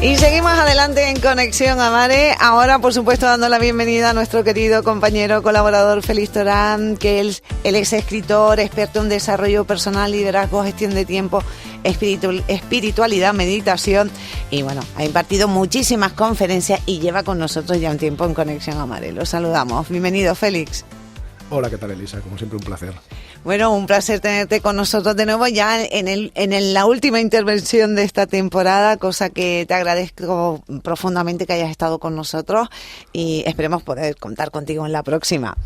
Y seguimos adelante en Conexión Amare. Ahora, por supuesto, dando la bienvenida a nuestro querido compañero, colaborador Félix Torán, que él es escritor, experto en desarrollo personal, liderazgo, gestión de tiempo, espiritualidad, meditación. Y bueno, ha impartido muchísimas conferencias y lleva con nosotros ya un tiempo en Conexión Amare. Lo saludamos. Bienvenido, Félix. Hola, ¿qué tal, Elisa? Como siempre, un placer. Bueno, un placer tenerte con nosotros de nuevo ya en la última intervención de esta temporada, cosa que te agradezco profundamente que hayas estado con nosotros y esperemos poder contar contigo en la próxima.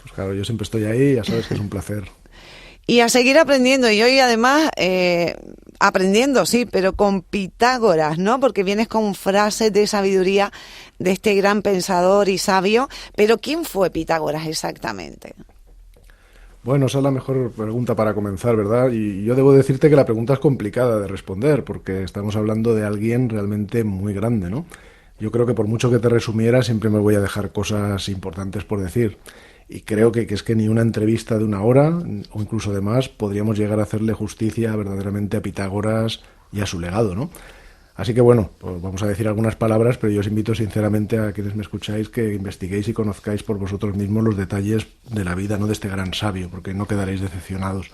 Pues claro, yo siempre estoy ahí, ya sabes que es un placer. Y a seguir aprendiendo, y hoy además aprendiendo, sí, pero con Pitágoras, ¿no? Porque vienes con frases de sabiduría de este gran pensador y sabio, pero ¿quién fue Pitágoras exactamente? Bueno, esa es la mejor pregunta para comenzar, ¿verdad? Y yo debo decirte que la pregunta es complicada de responder, porque estamos hablando de alguien realmente muy grande, ¿no? Yo creo que por mucho que te resumiera, siempre me voy a dejar cosas importantes por decir. Y creo que es que ni una entrevista de una hora, o incluso de más, podríamos llegar a hacerle justicia verdaderamente a Pitágoras y a su legado, ¿no? Así que bueno, pues vamos a decir algunas palabras, pero yo os invito sinceramente a quienes me escucháis que investiguéis y conozcáis por vosotros mismos los detalles de la vida, ¿no?, de este gran sabio, porque no quedaréis decepcionados.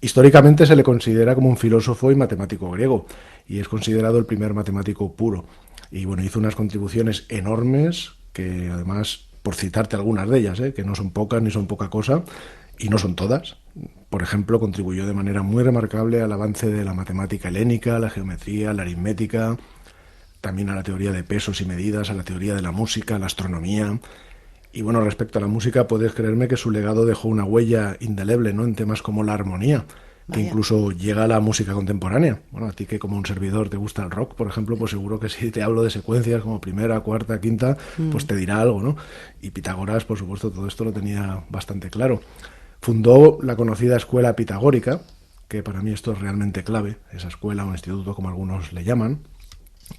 Históricamente se le considera como un filósofo y matemático griego, y es considerado el primer matemático puro. Y bueno, hizo unas contribuciones enormes, que además, por citarte algunas de ellas, que no son pocas ni son poca cosa, y no son todas. Por ejemplo, contribuyó de manera muy remarcable al avance de la matemática helénica, la geometría, la aritmética, también a la teoría de pesos y medidas, a la teoría de la música, la astronomía. Y bueno, respecto a la música, puedes creerme que su legado dejó una huella indeleble, ¿no?, en temas como la armonía, que incluso llega a la música contemporánea. Bueno, a ti que como un servidor te gusta el rock, por ejemplo, pues seguro que si te hablo de secuencias como primera, cuarta, quinta, pues te dirá algo, ¿no? Y Pitágoras, por supuesto, todo esto lo tenía bastante claro. Fundó la conocida escuela pitagórica, que para mí esto es realmente clave, esa escuela o instituto como algunos le llaman,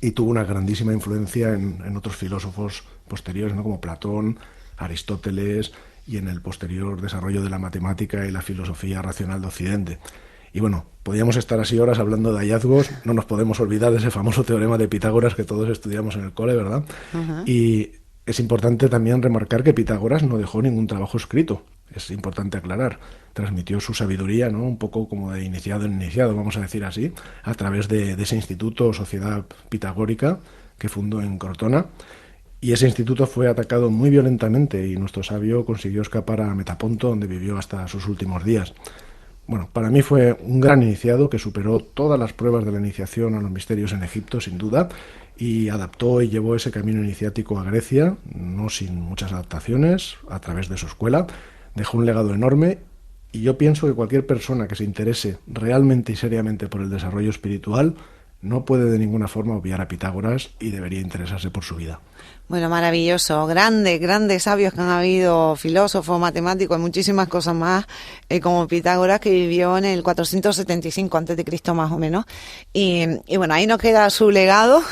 y tuvo una grandísima influencia en otros filósofos posteriores, ¿no?, como Platón, Aristóteles, y en el posterior desarrollo de la matemática y la filosofía racional de Occidente. Y bueno, podríamos estar así horas hablando de hallazgos, no nos podemos olvidar de ese famoso teorema de Pitágoras que todos estudiamos en el cole, ¿verdad? Uh-huh. Y es importante también remarcar que Pitágoras no dejó ningún trabajo escrito, es importante aclarar. Transmitió su sabiduría, ¿no?, un poco como de iniciado en iniciado, vamos a decir así, a través de ese instituto o sociedad pitagórica que fundó en Crotona. Y ese instituto fue atacado muy violentamente y nuestro sabio consiguió escapar a Metaponto, donde vivió hasta sus últimos días. Bueno, para mí fue un gran iniciado que superó todas las pruebas de la iniciación a los misterios en Egipto, sin duda, y adaptó y llevó ese camino iniciático a Grecia, no sin muchas adaptaciones, a través de su escuela. Dejó un legado enorme y yo pienso que cualquier persona que se interese realmente y seriamente por el desarrollo espiritual no puede de ninguna forma obviar a Pitágoras y debería interesarse por su vida. Bueno, maravilloso, grandes sabios que han habido, filósofos, matemáticos y muchísimas cosas más, como Pitágoras, que vivió en el 475 a.C. más o menos. Y bueno, ahí nos queda su legado,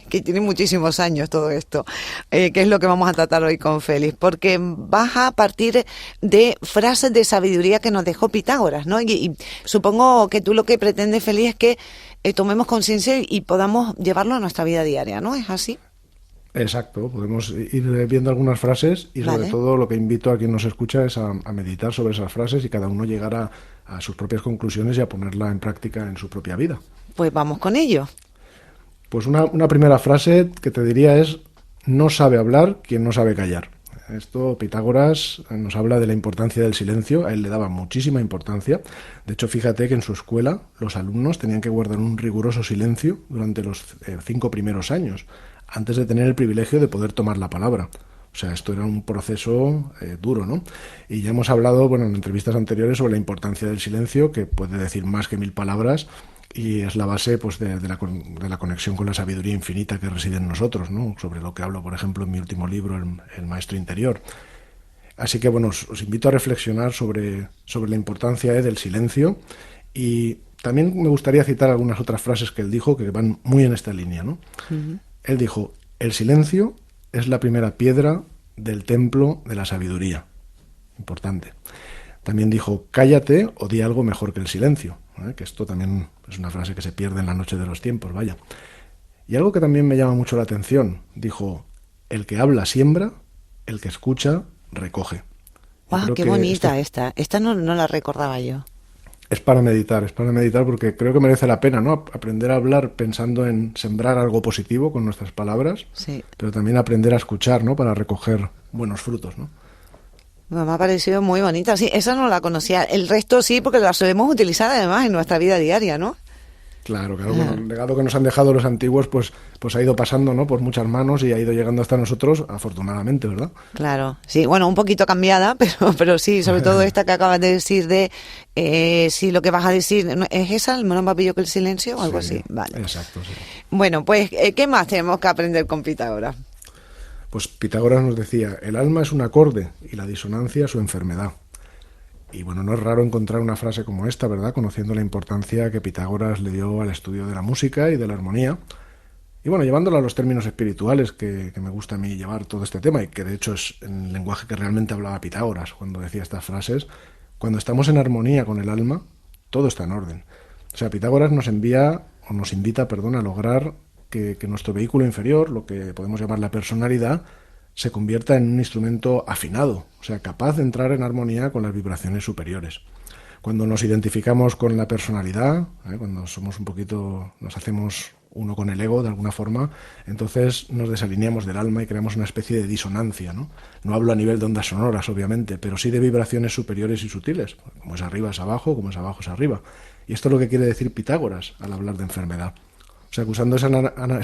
que tiene muchísimos años todo esto, que es lo que vamos a tratar hoy con Félix, porque vas a partir de frases de sabiduría que nos dejó Pitágoras, ¿no? Y supongo que tú lo que pretendes, Félix, es que tomemos conciencia y podamos llevarlo a nuestra vida diaria, ¿no? ¿Es así? Exacto, podemos ir viendo algunas frases y sobre todo lo que invito a quien nos escucha es a meditar sobre esas frases y cada uno llegar a sus propias conclusiones y a ponerla en práctica en su propia vida. Pues vamos con ello. Pues una primera frase que te diría es: no sabe hablar quien no sabe callar. Esto Pitágoras nos habla de la importancia del silencio, a él le daba muchísima importancia. De hecho, fíjate que en su escuela los alumnos tenían que guardar un riguroso silencio durante los 5 primeros años, antes de tener el privilegio de poder tomar la palabra. O sea, esto era un proceso duro, ¿no? Y ya hemos hablado, bueno, en entrevistas anteriores sobre la importancia del silencio, que puede decir más que 1000 palabras, y es la base, pues, de la conexión con la sabiduría infinita que reside en nosotros, ¿no? Sobre lo que hablo, por ejemplo, en mi último libro, El Maestro Interior. Así que, bueno, os invito a reflexionar sobre la importancia del silencio, y también me gustaría citar algunas otras frases que él dijo que van muy en esta línea, ¿no? Uh-huh. Él dijo: el silencio es la primera piedra del templo de la sabiduría. Importante. También dijo: cállate o di algo mejor que el silencio. Que esto también es una frase que se pierde en la noche de los tiempos, vaya. Y algo que también me llama mucho la atención, dijo, el que habla siembra, el que escucha recoge. Yo ¡Guau, creo qué que bonita esto esta! Esta no la recordaba yo. es para meditar porque creo que merece la pena, ¿no? Aprender a hablar pensando en sembrar algo positivo con nuestras palabras, Sí. pero también aprender a escuchar, ¿no? Para recoger buenos frutos, ¿no? Me ha parecido muy bonita. Sí, esa no la conocía. El resto sí, porque la solemos utilizar además en nuestra vida diaria, ¿no? Claro, claro, bueno, Ah, el legado que nos han dejado los antiguos, pues ha ido pasando, ¿no? Por muchas manos y ha ido llegando hasta nosotros, afortunadamente, ¿verdad? claro, sí, bueno, un poquito cambiada, pero sí, sobre todo esta que acabas de decir de si lo que vas a decir es esa, el menos papillo que el silencio o Sí, algo así. Vale. exacto, sí. Bueno, pues, ¿qué más tenemos que aprender con Pitágoras? Pues Pitágoras nos decía, el alma es un acorde y la disonancia su enfermedad. Y bueno, no es raro encontrar una frase como esta, ¿verdad? Conociendo la importancia que Pitágoras le dio al estudio de la música y de la armonía. Y bueno, llevándolo a los términos espirituales que me gusta a mí llevar todo este tema y que de hecho es en el lenguaje que realmente hablaba Pitágoras cuando decía estas frases, cuando estamos en armonía con el alma, todo está en orden. O sea, Pitágoras nos envía, o nos invita, perdón, a lograr que nuestro vehículo inferior, lo que podemos llamar la personalidad, se convierta en un instrumento afinado, o sea, capaz de entrar en armonía con las vibraciones superiores. Cuando nos identificamos con la personalidad, cuando somos un poquito, nos hacemos uno con el ego de alguna forma, entonces nos desalineamos del alma y creamos una especie de disonancia, ¿no? No hablo a nivel de ondas sonoras, obviamente, pero sí de vibraciones superiores y sutiles, como es arriba es abajo, como es abajo es arriba. Y esto es lo que quiere decir Pitágoras al hablar de enfermedad. O sea, que usando esa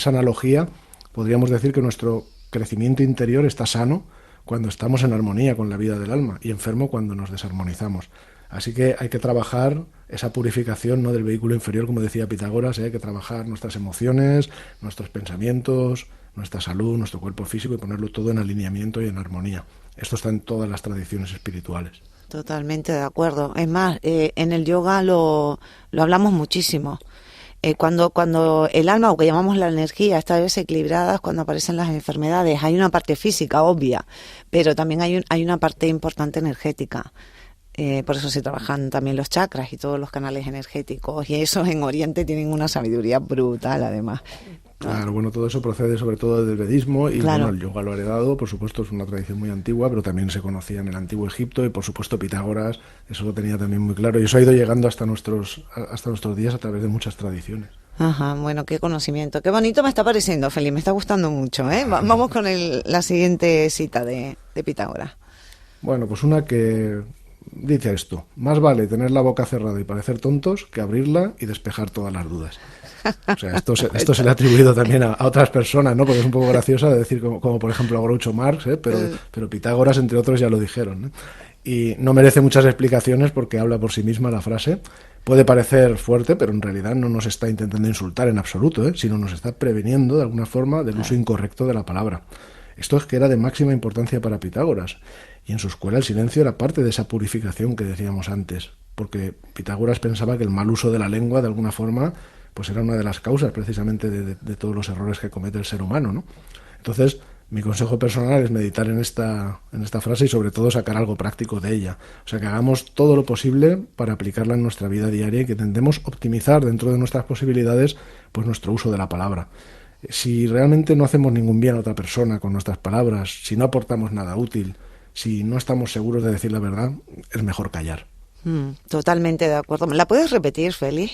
analogía, podríamos decir que nuestro crecimiento interior está sano cuando estamos en armonía con la vida del alma y enfermo cuando nos desarmonizamos. Así que hay que trabajar esa purificación, ¿no?, del vehículo inferior, como decía Pitágoras, hay que trabajar nuestras emociones, nuestros pensamientos, nuestra salud, nuestro cuerpo físico y ponerlo todo en alineamiento y en armonía. Esto está en todas las tradiciones espirituales. Totalmente de acuerdo. Es más, en el yoga lo hablamos muchísimo. Cuando el alma, o que llamamos la energía, está desequilibrada, es cuando aparecen las enfermedades. Hay una parte física obvia, pero también hay una parte importante energética. Por eso se trabajan también los chakras y todos los canales energéticos. Y esos en Oriente tienen una sabiduría brutal, además. ¿No? Claro, bueno, todo eso procede sobre todo del vedismo y Claro. bueno, el yoga lo ha heredado, por supuesto es una tradición muy antigua, pero también se conocía en el antiguo Egipto y por supuesto Pitágoras, eso lo tenía también muy claro y eso ha ido llegando hasta nuestros días a través de muchas tradiciones. Ajá, bueno, qué conocimiento. Qué bonito me está pareciendo, Feli, me está gustando mucho, ¿eh? Vamos con la siguiente cita de Pitágoras. Bueno, pues una que dice esto, más vale tener la boca cerrada y parecer tontos que abrirla y despejar todas las dudas. O sea, esto se le ha atribuido también a otras personas, ¿no? Porque es un poco graciosa de decir, como por ejemplo a Groucho Marx, ¿eh? Pero Pitágoras, entre otros, ya lo dijeron, ¿no? Y no merece muchas explicaciones porque habla por sí misma la frase. Puede parecer fuerte, pero en realidad no nos está intentando insultar en absoluto, ¿eh? Sino nos está preveniendo de alguna forma del uso incorrecto de la palabra. Esto es que era de máxima importancia para Pitágoras. Y en su escuela el silencio era parte de esa purificación que decíamos antes, porque Pitágoras pensaba que el mal uso de la lengua, de alguna forma, pues era una de las causas precisamente de todos los errores que comete el ser humano, ¿no? Entonces, mi consejo personal es meditar en esta frase y sobre todo sacar algo práctico de ella. O sea, que hagamos todo lo posible para aplicarla en nuestra vida diaria y que intentemos optimizar dentro de nuestras posibilidades pues nuestro uso de la palabra. Si realmente no hacemos ningún bien a otra persona con nuestras palabras, si no aportamos nada útil, si no estamos seguros de decir la verdad, es mejor callar. Totalmente de acuerdo. ¿Me la puedes repetir, Feli?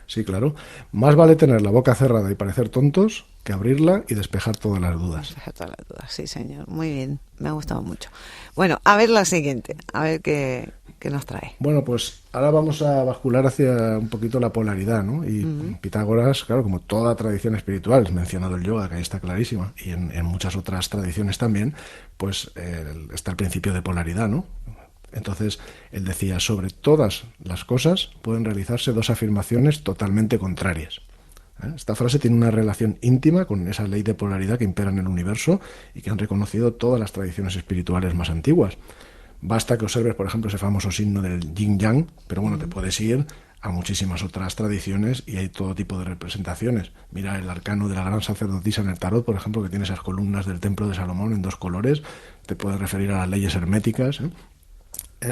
Sí, claro. Más vale tener la boca cerrada y parecer tontos que abrirla y despejar todas las dudas. Despejar todas las dudas, sí, señor. Muy bien, me ha gustado mucho. Bueno, a ver la siguiente, a ver qué nos trae. Bueno, pues ahora vamos a bascular hacia un poquito la polaridad, ¿no? Y Pitágoras, claro, como toda tradición espiritual, mencionado el yoga, que ahí está clarísima, y en muchas otras tradiciones también, pues está el principio de polaridad, ¿no? Entonces, él decía, sobre todas las cosas pueden realizarse dos afirmaciones totalmente contrarias. Esta frase tiene una relación íntima con esa ley de polaridad que impera en el universo y que han reconocido todas las tradiciones espirituales más antiguas. Basta que observes, por ejemplo, ese famoso signo del yin-yang, pero bueno, te puedes ir a muchísimas otras tradiciones y hay todo tipo de representaciones. Mira el arcano de la gran sacerdotisa en el tarot, por ejemplo, que tiene esas columnas del templo de Salomón en dos colores. Te puedes referir a las leyes herméticas, ¿eh?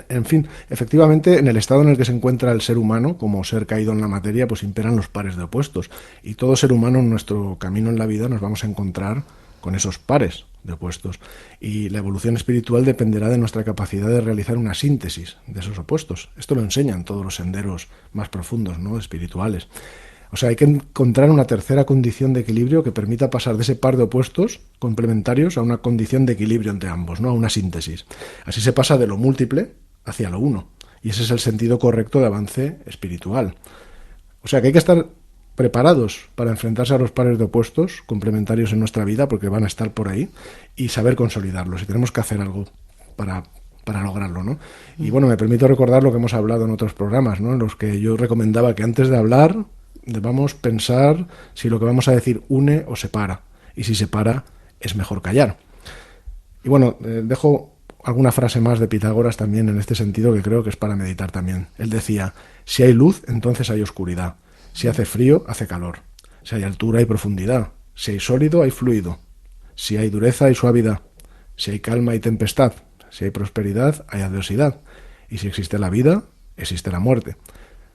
En fin, efectivamente, en el estado en el que se encuentra el ser humano, como ser caído en la materia, pues imperan los pares de opuestos. Y todo ser humano en nuestro camino en la vida nos vamos a encontrar con esos pares de opuestos. Y la evolución espiritual dependerá de nuestra capacidad de realizar una síntesis de esos opuestos. Esto lo enseñan todos los senderos más profundos, ¿no?, espirituales. O sea, hay que encontrar una tercera condición de equilibrio que permita pasar de ese par de opuestos complementarios a una condición de equilibrio entre ambos, ¿no?, a una síntesis. Así se pasa de lo múltiple hacia lo uno. Y ese es el sentido correcto de avance espiritual. O sea, que hay que estar preparados para enfrentarse a los pares de opuestos complementarios en nuestra vida, porque van a estar por ahí, y saber consolidarlos. Y tenemos que hacer algo para lograrlo, ¿no? Y bueno, me permito recordar lo que hemos hablado en otros programas, ¿no?, en los que yo recomendaba que antes de hablar debamos pensar si lo que vamos a decir une o separa. Y si separa, es mejor callar. Y bueno, dejo alguna frase más de Pitágoras también en este sentido, que creo que es para meditar también. Él decía: si hay luz, entonces hay oscuridad. Si hace frío, hace calor. Si hay altura, hay profundidad. Si hay sólido, hay fluido. Si hay dureza, hay suavidad. Si hay calma, hay tempestad. Si hay prosperidad, hay adversidad. Y si existe la vida, existe la muerte.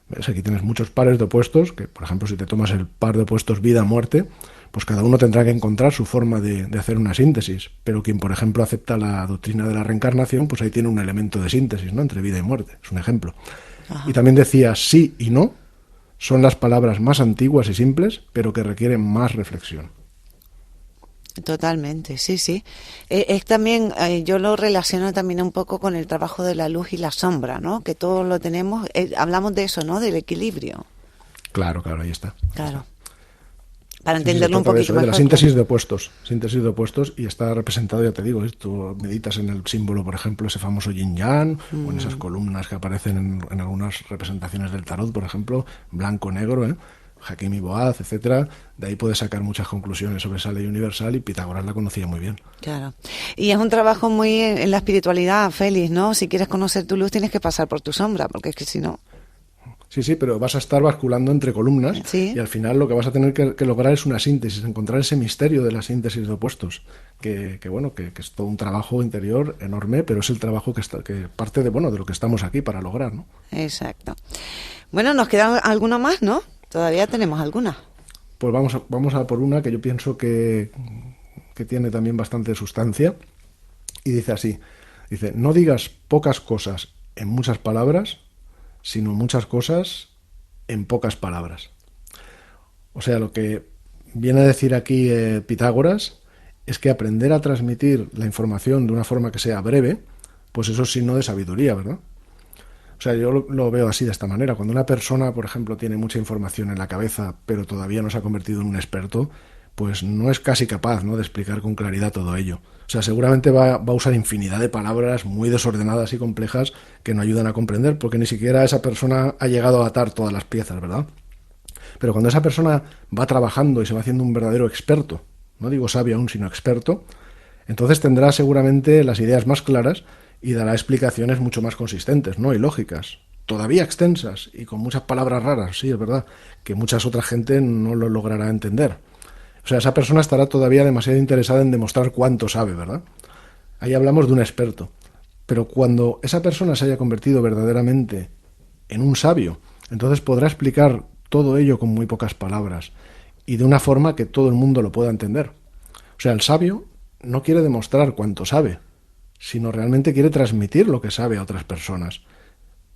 ¿Ves? Aquí tienes muchos pares de opuestos, que por ejemplo si te tomas el par de opuestos vida-muerte, pues cada uno tendrá que encontrar su forma de hacer una síntesis. Pero quien por ejemplo acepta la doctrina de la reencarnación, pues ahí tiene un elemento de síntesis, ¿no?, entre vida y muerte. Es un ejemplo. Ajá. Y también decía: sí y no son las palabras más antiguas y simples, pero que requieren más reflexión. Totalmente, sí, sí. Es también, yo lo relaciono también un poco con el trabajo de la luz y la sombra, ¿no? Que todos lo tenemos, hablamos de eso, ¿no?, del equilibrio. Claro, ahí está. Claro. Para entenderlo un poquito mejor. De la síntesis de opuestos, y está representado, ya te digo, tú meditas en el símbolo, por ejemplo, ese famoso yin-yang, o en esas columnas que aparecen en algunas representaciones del tarot, por ejemplo, blanco-negro, Hakim y Boaz, etcétera. De ahí puedes sacar muchas conclusiones sobre esa ley universal, y Pitágoras la conocía muy bien. Claro. Y es un trabajo muy en la espiritualidad, Félix, ¿no? Si quieres conocer tu luz, tienes que pasar por tu sombra, porque es que si no... Sí, pero vas a estar basculando entre columnas, ¿sí?, y al final lo que vas a tener que lograr es una síntesis, encontrar ese misterio de la síntesis de opuestos, que es todo un trabajo interior enorme, pero es el trabajo que parte de lo que estamos aquí para lograr, ¿no? Exacto. Bueno, nos queda alguna más, ¿no? Todavía tenemos alguna. Pues vamos a por una que yo pienso que tiene también bastante sustancia, y dice así, no digas pocas cosas en muchas palabras, sino muchas cosas en pocas palabras. O sea, lo que viene a decir aquí Pitágoras es que aprender a transmitir la información de una forma que sea breve, pues eso es signo de sabiduría, ¿verdad? O sea, yo lo veo así, de esta manera. Cuando una persona, por ejemplo, tiene mucha información en la cabeza, pero todavía no se ha convertido en un experto, pues no es casi capaz, ¿no?, de explicar con claridad todo ello. O sea, seguramente va a usar infinidad de palabras muy desordenadas y complejas que no ayudan a comprender, porque ni siquiera esa persona ha llegado a atar todas las piezas, ¿verdad? Pero cuando esa persona va trabajando y se va haciendo un verdadero experto, no digo sabio aún, sino experto, entonces tendrá seguramente las ideas más claras y dará explicaciones mucho más consistentes, ¿no?, y lógicas, todavía extensas y con muchas palabras raras, sí, es verdad, que muchas otras gente no lo logrará entender. O sea, esa persona estará todavía demasiado interesada en demostrar cuánto sabe, ¿verdad? Ahí hablamos de un experto. Pero cuando esa persona se haya convertido verdaderamente en un sabio, entonces podrá explicar todo ello con muy pocas palabras y de una forma que todo el mundo lo pueda entender. O sea, el sabio no quiere demostrar cuánto sabe, sino realmente quiere transmitir lo que sabe a otras personas.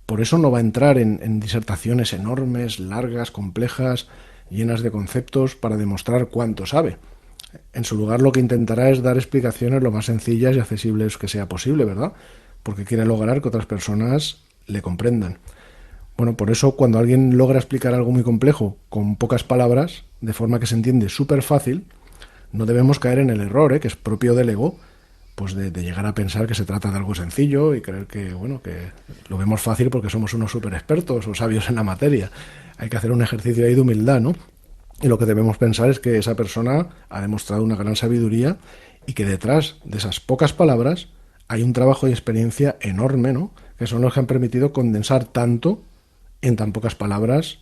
Por eso no va a entrar en disertaciones enormes, largas, complejas, llenas de conceptos para demostrar cuánto sabe. En su lugar lo que intentará es dar explicaciones lo más sencillas y accesibles que sea posible, ¿verdad? Porque quiere lograr que otras personas le comprendan. Bueno, por eso cuando alguien logra explicar algo muy complejo con pocas palabras, de forma que se entiende súper fácil, no debemos caer en el error, que es propio del ego, pues de llegar a pensar que se trata de algo sencillo y creer que lo vemos fácil porque somos unos súper expertos o sabios en la materia. Hay que hacer un ejercicio ahí de humildad, ¿no? Y lo que debemos pensar es que esa persona ha demostrado una gran sabiduría y que detrás de esas pocas palabras hay un trabajo y experiencia enorme, ¿no?, que son los que han permitido condensar tanto en tan pocas palabras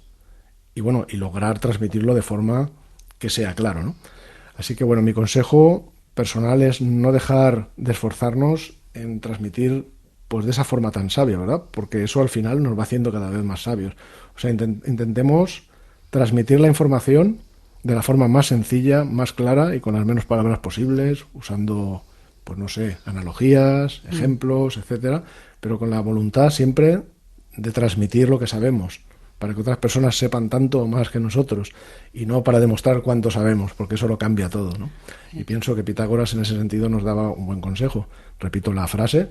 y lograr transmitirlo de forma que sea claro, ¿no? Así que mi consejo personal es no dejar de esforzarnos en transmitir pues de esa forma tan sabia, ¿verdad? Porque eso al final nos va haciendo cada vez más sabios. O sea, intentemos transmitir la información de la forma más sencilla, más clara y con las menos palabras posibles, usando, pues no sé, analogías, ejemplos, etcétera, pero con la voluntad siempre de transmitir lo que sabemos, para que otras personas sepan tanto o más que nosotros, y no para demostrar cuánto sabemos, porque eso lo cambia todo, ¿no? Y pienso que Pitágoras en ese sentido nos daba un buen consejo. Repito la frase: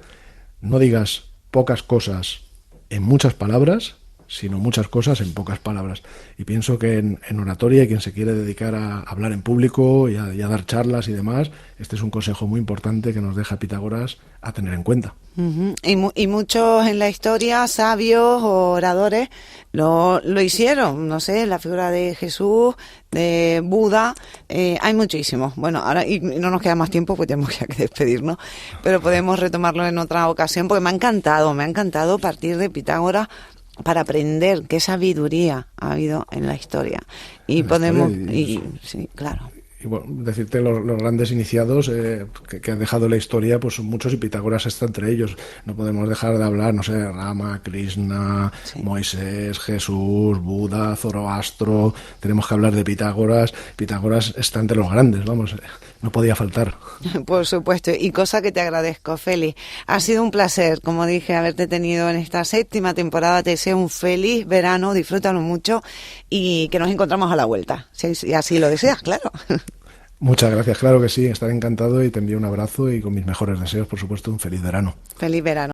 no digas pocas cosas en muchas palabras, sino muchas cosas en pocas palabras. Y pienso que en oratoria, quien se quiere dedicar a hablar en público y a dar charlas y demás, este es un consejo muy importante que nos deja Pitágoras a tener en cuenta. Uh-huh. Y muchos en la historia, sabios o oradores, lo hicieron. No sé, la figura de Jesús, de Buda, hay muchísimos. Bueno, ahora y no nos queda más tiempo, pues tenemos que despedirnos, pero podemos retomarlo en otra ocasión, porque me ha encantado partir de Pitágoras para aprender qué sabiduría ha habido en la historia. Y podemos... sí, claro. Y bueno, decirte los grandes iniciados que han dejado la historia, pues son muchos, y Pitágoras está entre ellos. No podemos dejar de hablar, no sé, Rama, Krishna, sí, Moisés, Jesús, Buda, Zoroastro. Tenemos que hablar de Pitágoras. Pitágoras está entre los grandes, vamos, no podía faltar. Por supuesto, y cosa que te agradezco, Félix. Ha sido un placer, como dije, haberte tenido en esta 7ª temporada. Te deseo un feliz verano, disfrútalo mucho y que nos encontramos a la vuelta, si así lo deseas, claro. Muchas gracias, claro que sí, estaré encantado y te envío un abrazo y con mis mejores deseos, por supuesto, un feliz verano. Feliz verano.